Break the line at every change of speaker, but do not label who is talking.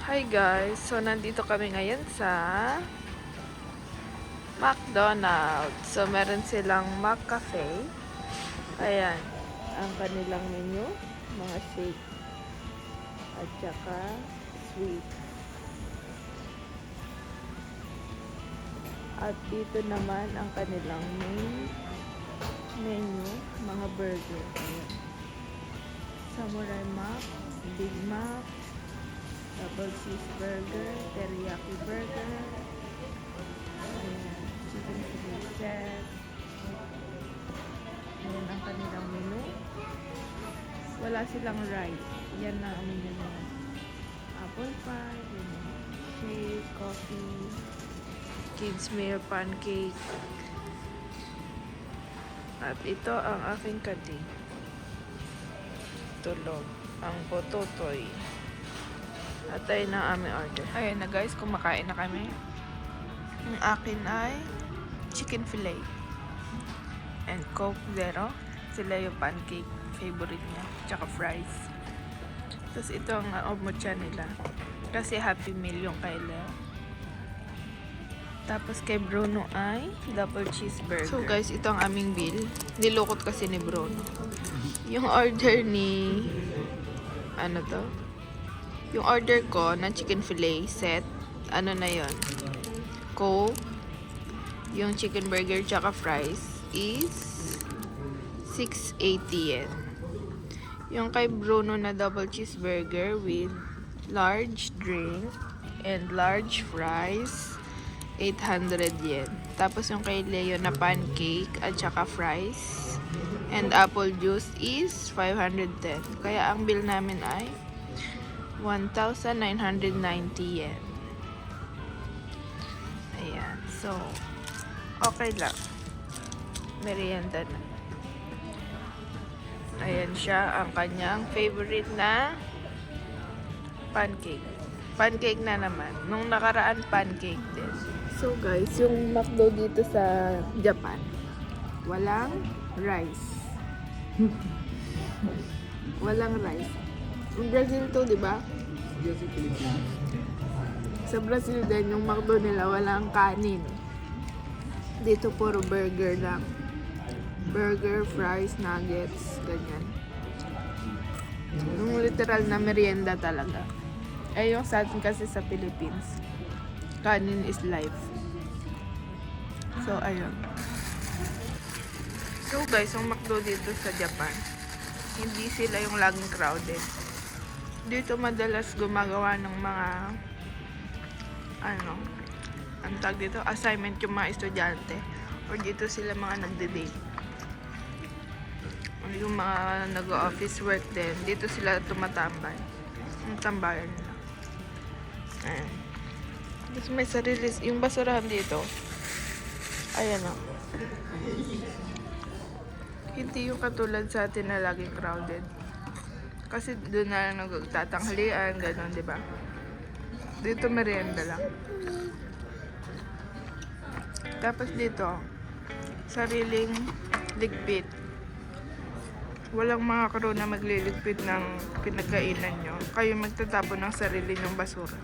Hi guys! So, nandito kami ngayon sa McDonald's. So, meron silang McCafe. Ayan, ang kanilang menu. Mga shake at saka sweet. At dito naman ang kanilang main menu. Mga burger. Ayan. Samurai Mac, Big Mac, double cheeseburger, teriyaki burger, chicken fillet set. Ayan ang kanilang menu. Wala silang rice. Yan na ang menu nila. Apple pie, shake, coffee, kids meal, pancake. At ito ang aking kadi. Tulog. Ang pototoy. At ayun ang aming order. Ayun na guys, kumakain na kami. Ang akin ay chicken fillet and Coke Zero. Sila yung pancake, favorite niya. Tsaka fries. Tapos ito ang omocha nila. Kasi Happy Meal yung kay Leo. Tapos kay Bruno ay double cheeseburger. So guys, ito ang aming bill. Nilukot kasi ni Bruno. Yung order ni... ano to? Yung order ko na chicken fillet set, ano na yon, Coke, yung chicken burger tsaka fries is 680 yen. Yung kay Bruno na double cheeseburger with large drink and large fries, 800 yen. Tapos yung kay Leo na pancake at saka fries and apple juice is 510. Kaya ang bill namin ay 1,990 yen. Ayan. So, okay lang. Merienda na. Ayan siya, ang kanyang favorite na pancake. Pancake na naman. Nung nakaraan, pancake din. So guys, yung McDo dito sa Japan, walang rice. Walang rice. Yung Brazil to, di ba? Sa Brazil din, yung McDo nila, walang kanin. Dito, puro burger lang. Burger, fries, nuggets, ganyan. Yung literal na merienda talaga. Eh, yung sa atin kasi sa Philippines, kanin is life. So, ayun. So, guys, yung McDo dito sa Japan, hindi sila yung laging crowded. Dito madalas gumagawa ng mga ang tag dito, assignment yung mga estudyante, or dito sila mga nagde-date, or yung mga nag-office work din, dito sila tumatambay. Yung tambayan nila. Ayan. Tapos may sarili, yung basurahan dito, ayan o. Hindi yung katulad sa atin na laging crowded. Kasi doon na nagtatanghalian, gano'n, di ba? Dito merienda lang. Tapos dito, sariling ligpit. Walang mga crew na magliligpit ng pinagkainan nyo. Kayo magtatapon ng sarili nyong basura.